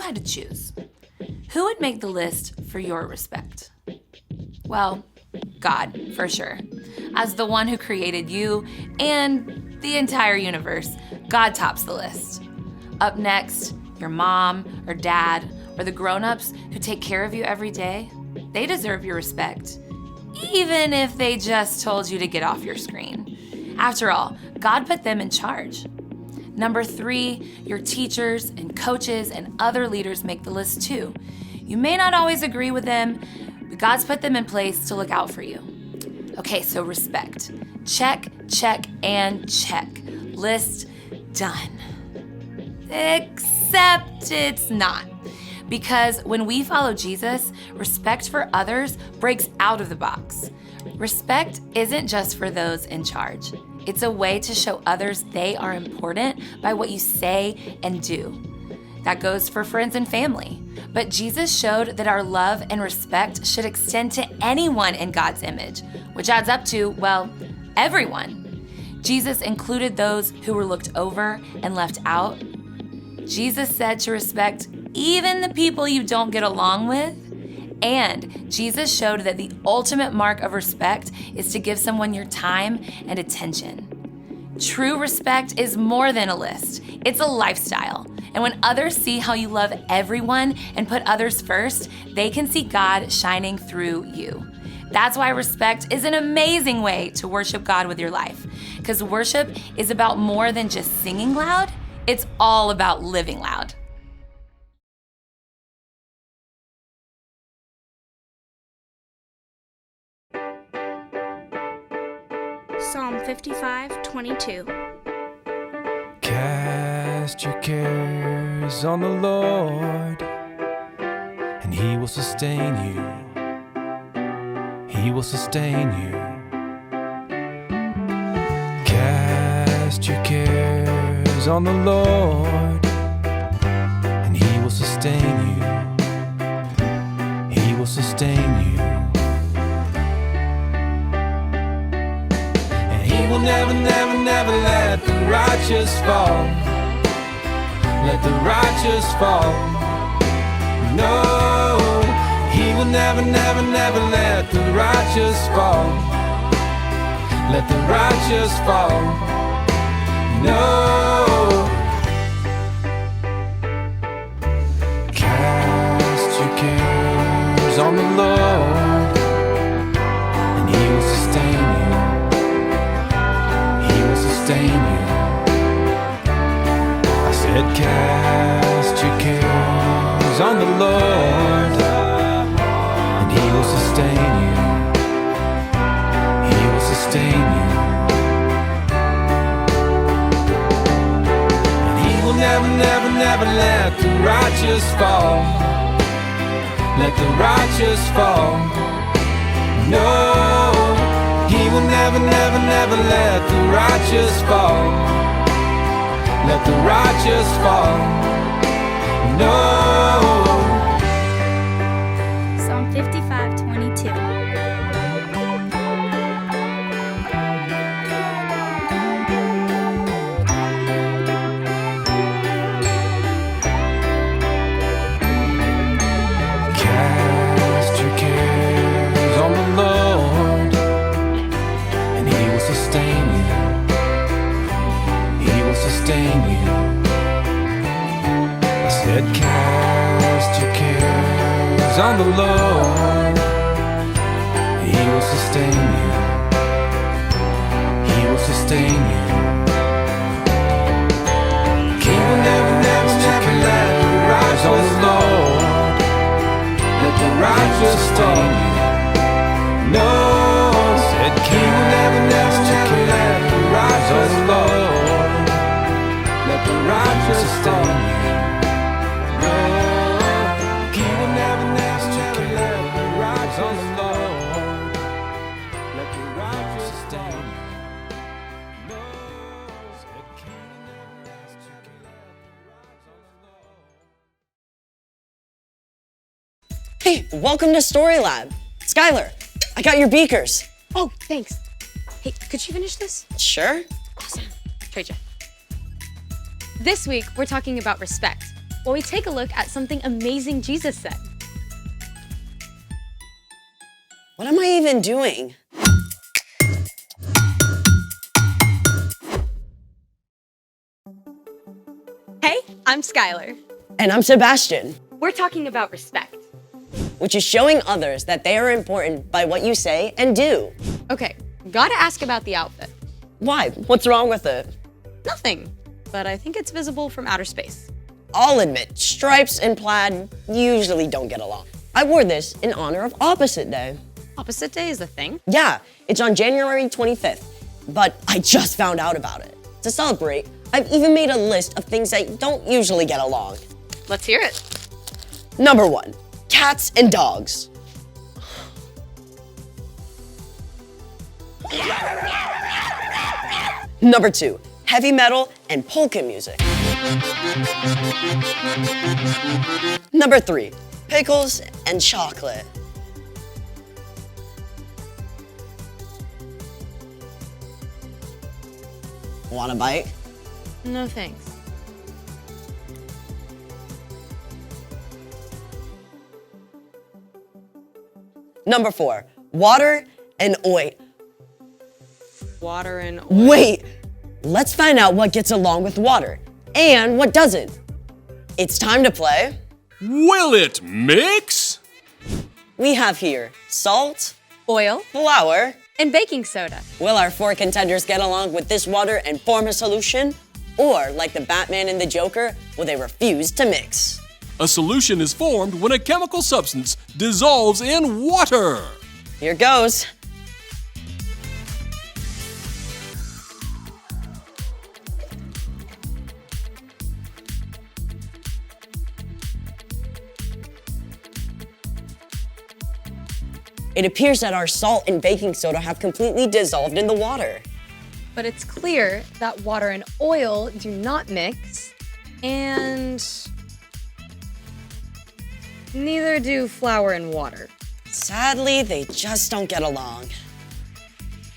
had to choose, who would make the list for your respect? Well, God, for sure. As the one who created you and the entire universe, God tops the list. Up next, your mom or dad or the grown-ups who take care of you every day, they deserve your respect, even if they just told you to get off your screen. After all, God put them in charge. Number 3, your teachers and coaches and other leaders make the list too. You may not always agree with them, but God's put them in place to look out for you. Okay, so respect. Check, check, and check. List done. Except it's not. Because when we follow Jesus, respect for others breaks out of the box. Respect isn't just for those in charge. It's a way to show others they are important by what you say and do. That goes for friends and family. But Jesus showed that our love and respect should extend to anyone in God's image, which adds up to, well, everyone. Jesus included those who were looked over and left out. Jesus said to respect even the people you don't get along with. And Jesus showed that the ultimate mark of respect is to give someone your time and attention. True respect is more than a list. It's a lifestyle. And when others see how you love everyone and put others first, they can see God shining through you. That's why respect is an amazing way to worship God with your life. Because worship is about more than just singing loud. It's all about living loud. Psalm 55:22. Cast your cares on the Lord, and He will sustain you. He will sustain you. Cast your cares on the Lord, and He will sustain you. He will sustain you. He will never, never, never let the righteous fall. Let the righteous fall. No, He will never, never, never let the righteous fall. Let the righteous fall. No. Cast your cares on the Lord, and He will sustain you. Sustain you. I said, cast your cares on the Lord, and He will sustain you. He will sustain you. And He will never, never, never let the righteous fall. Let the righteous fall. No. He will never, never, never let the righteous fall. Let the righteous fall. No. Psalm 55:22. Cast your cares on the Lord, sustain you. He will sustain you. I said, cast your cares on the Lord. He will sustain you. He will sustain you. He will never, never, never let the righteous on the Lord. Let the righteous sustain you. No. He will never, never, never let the righteous fall. Let the righteous sustain you. No. He will never, never, never let the righteous fall. Let the righteous sustain you. No. He will never, never, never let the righteous. Hey, welcome to Story Lab. Skylar, I got your beakers. Oh, thanks. Hey, could you finish this? Sure. Awesome. Trade you. This week, we're talking about respect. while we take a look at something amazing Jesus said. What am I even doing? Hey, I'm Skylar. And I'm Sebastian, We're talking about respect. which is showing others that they are important by what you say and do. Okay, gotta ask about the outfit. Why? What's wrong with it? Nothing, but I think it's visible from outer space. I'll admit, stripes and plaid usually don't get along. I wore this in honor of Opposite Day. Opposite Day is a thing? Yeah, it's on January 25th, but I just found out about it. To celebrate, I've even made a list of things that don't usually get along. Let's hear it. Number 1, cats and dogs. Number 2, heavy metal and polka music. Number 3, pickles and chocolate. Want a bite? No thanks. Number 4, water and oil. Water and oil. Wait, let's find out what gets along with water and what doesn't. It's time to play. Will it mix? We have here salt, Oil flour. and baking soda. Will our 4 contenders get along with this water and form a solution? Or, like the Batman and the Joker, will they refuse to mix? A solution is formed when a chemical substance dissolves in water. Here goes. It appears that our salt and baking soda have completely dissolved in the water. But it's clear that water and oil do not mix, and neither do flour and water. Sadly, they just don't get along.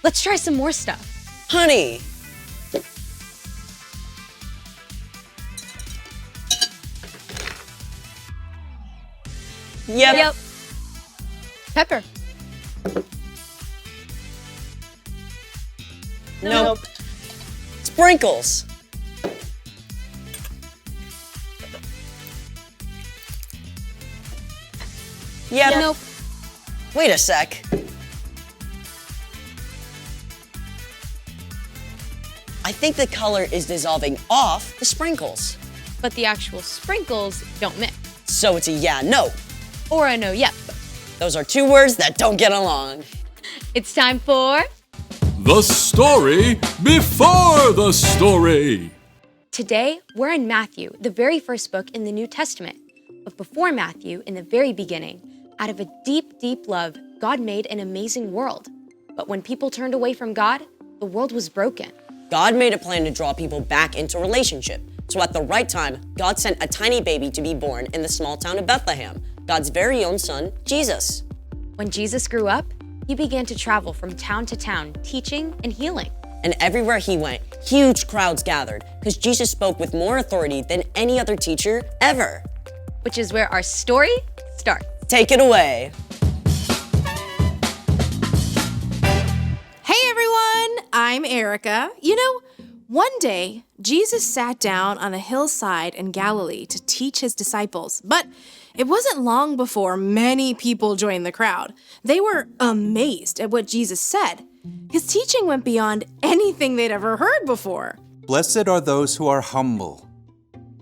Let's try some more stuff. Honey! Yep. Pepper. Nope. Sprinkles. Yep. Nope. Wait a sec. I think the color is dissolving off the sprinkles. But the actual sprinkles don't mix. So it's a yeah, no. Or a no, yep. Those are 2 words that don't get along. It's time for... The story before the story. Today, we're in Matthew, the very first book in the New Testament. But before Matthew, in the very beginning, out of a deep, deep love, God made an amazing world. But when people turned away from God, the world was broken. God made a plan to draw people back into relationship. So at the right time, God sent a tiny baby to be born in the small town of Bethlehem, God's very own son, Jesus. When Jesus grew up, he began to travel from town to town, teaching and healing. And everywhere he went, huge crowds gathered because Jesus spoke with more authority than any other teacher ever. Which is where our story starts. Take it away. Hey everyone, I'm Erica. You know, one day Jesus sat down on a hillside in Galilee to teach his disciples, but it wasn't long before many people joined the crowd. They were amazed at what Jesus said. His teaching went beyond anything they'd ever heard before. Blessed are those who are humble.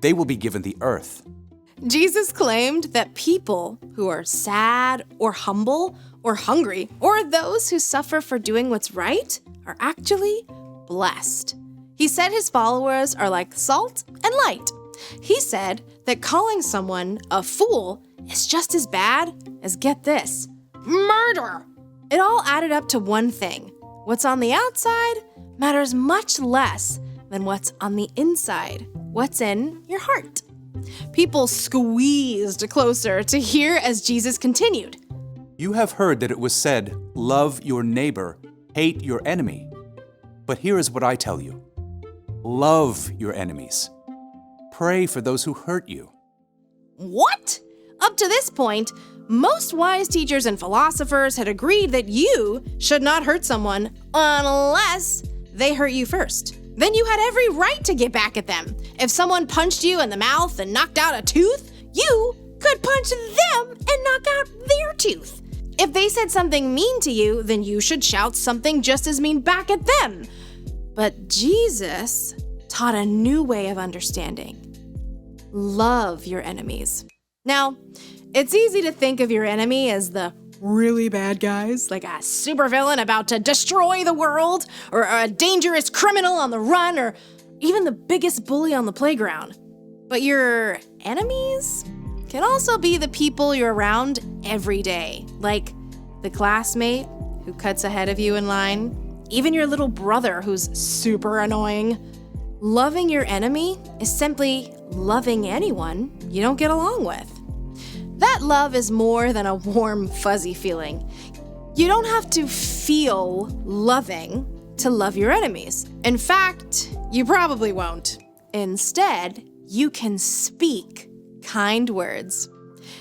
They will be given the earth. Jesus claimed that people who are sad or humble or hungry or those who suffer for doing what's right are actually blessed. He said his followers are like salt and light. He said that calling someone a fool is just as bad as, get this, murder. It all added up to one thing. What's on the outside matters much less than what's on the inside, what's in your heart. People squeezed closer to hear as Jesus continued. You have heard that it was said, love your neighbor, hate your enemy. But here is what I tell you. Love your enemies. Pray for those who hurt you. What? Up to this point, most wise teachers and philosophers had agreed that you should not hurt someone unless they hurt you first. Then you had every right to get back at them. If someone punched you in the mouth and knocked out a tooth, you could punch them and knock out their tooth. If they said something mean to you, then you should shout something just as mean back at them. But Jesus taught a new way of understanding. Love your enemies. Now, it's easy to think of your enemy as the really bad guys, like a supervillain about to destroy the world, or a dangerous criminal on the run, or even the biggest bully on the playground. But your enemies can also be the people you're around every day, like the classmate who cuts ahead of you in line, even your little brother who's super annoying. Loving your enemy is simply loving anyone you don't get along with. That love is more than a warm, fuzzy feeling. You don't have to feel loving to love your enemies. In fact, you probably won't. Instead, you can speak kind words.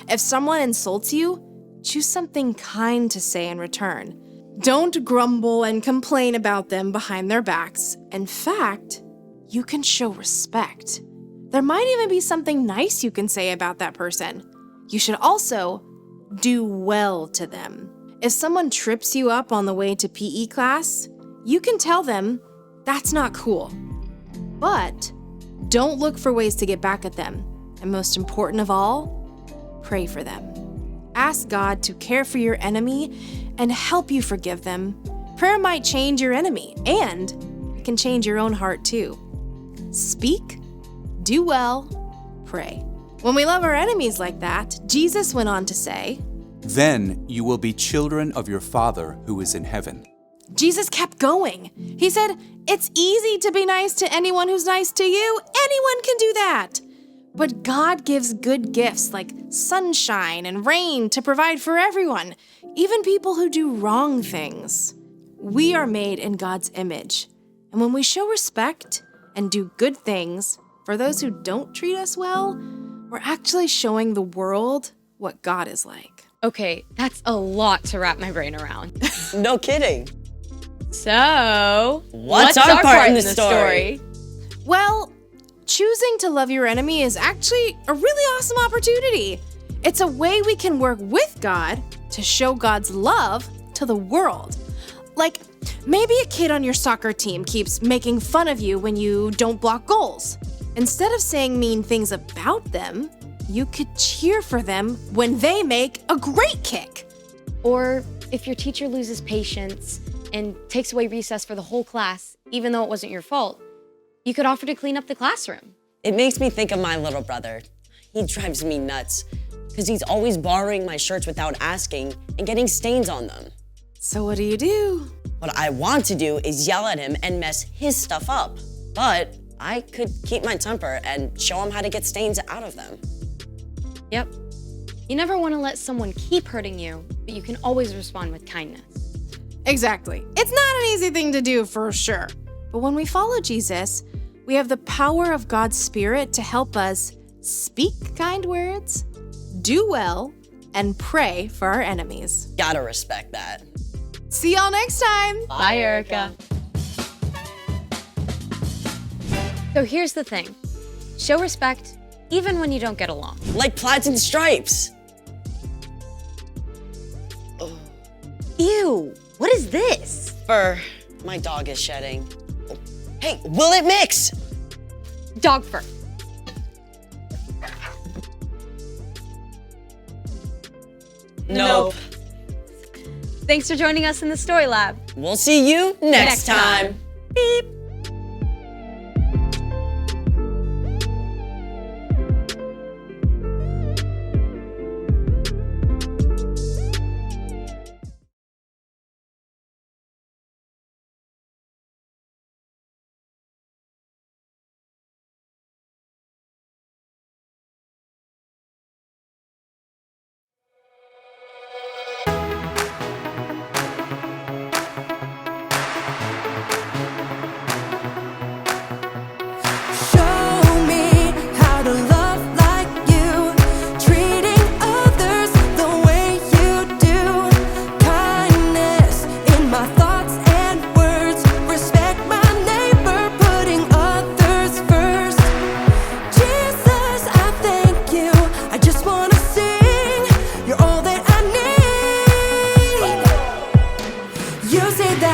If someone insults you, choose something kind to say in return. Don't grumble and complain about them behind their backs. In fact, you can show respect. There might even be something nice you can say about that person. You should also do well to them. If someone trips you up on the way to PE class, you can tell them that's not cool. But don't look for ways to get back at them. And most important of all, pray for them. Ask God to care for your enemy and help you forgive them. Prayer might change your enemy, and it can change your own heart too. Speak, do well, pray. When we love our enemies like that, Jesus went on to say, Then you will be children of your Father who is in heaven. Jesus kept going. He said, it's easy to be nice to anyone who's nice to you. Anyone can do that. But God gives good gifts like sunshine and rain to provide for everyone, even people who do wrong things. We are made in God's image. And when we show respect and do good things for those who don't treat us well, we're actually showing the world what God is like. Okay, that's a lot to wrap my brain around. No kidding. So, What's our part in the story? Well, choosing to love your enemy is actually a really awesome opportunity. It's a way we can work with God to show God's love to the world. Like, maybe a kid on your soccer team keeps making fun of you when you don't block goals. Instead of saying mean things about them, you could cheer for them when they make a great kick. Or if your teacher loses patience and takes away recess for the whole class, even though it wasn't your fault, you could offer to clean up the classroom. It makes me think of my little brother. He drives me nuts because he's always borrowing my shirts without asking and getting stains on them. So what do you do? What I want to do is yell at him and mess his stuff up. But I could keep my temper and show him how to get stains out of them. Yep. You never want to let someone keep hurting you, but you can always respond with kindness. Exactly. It's not an easy thing to do for sure. But when we follow Jesus, we have the power of God's Spirit to help us speak kind words, do well, and pray for our enemies. Gotta respect that. See y'all next time. Bye, Erica. So here's the thing. Show respect even when you don't get along. Like plaids and stripes. Ew, what is this? Fur. My dog is shedding. Oh. Hey, will it mix? Dog fur. Nope. Thanks for joining us in the Story Lab. We'll see you next time. Beep.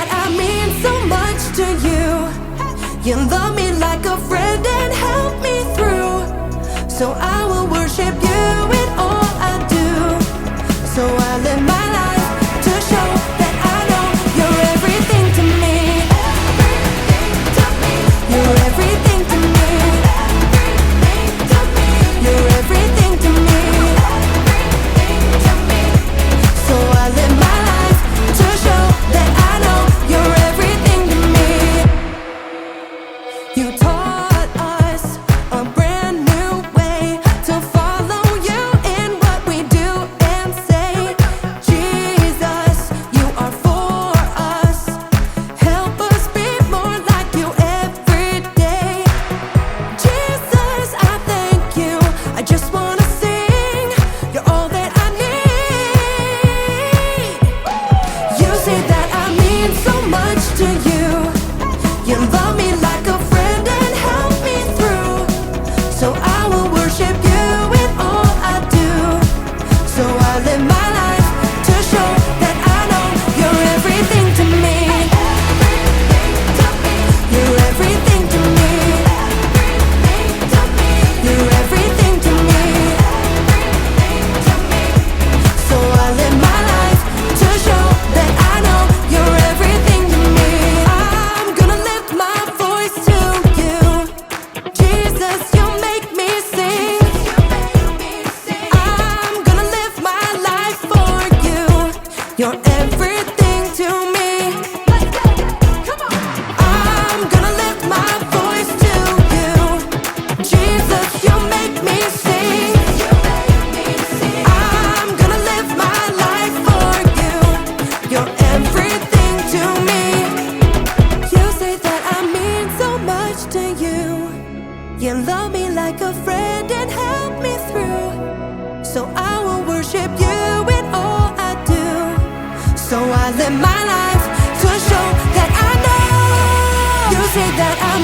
that I mean so much to you. You love me like a friend and help me through. So I will worship you in all I do. So I live my life to show that I know you're everything to me. You're everything to me. You're everything to me. So I live my life to show that I know you're everything to me. You taught us a brand new way to follow you in what we do and say. Jesus, you are for us. Help us be more like you every day. Jesus, I thank you. I just wanna sing. You're all that I need. You say that I mean so much to you. You love me like a friend and help me through. So I will worship you in all I do. So I live my life to show that I know you're everything to me. You're everything to me. You're everything to me. So I live my life to show that I know you're everything to me. I'm gonna lift my voice to you. Jesus, you make me sing. I'm gonna live my life for you. You're everything to me. I'm gonna lift my voice to you. Jesus, you make me sing. I'm gonna live my life for you. You're everything to me. You say that I mean so much to you. You love me like a friend and help me through. So I will worship you in all I do. So I live my life to show that I know. You say that I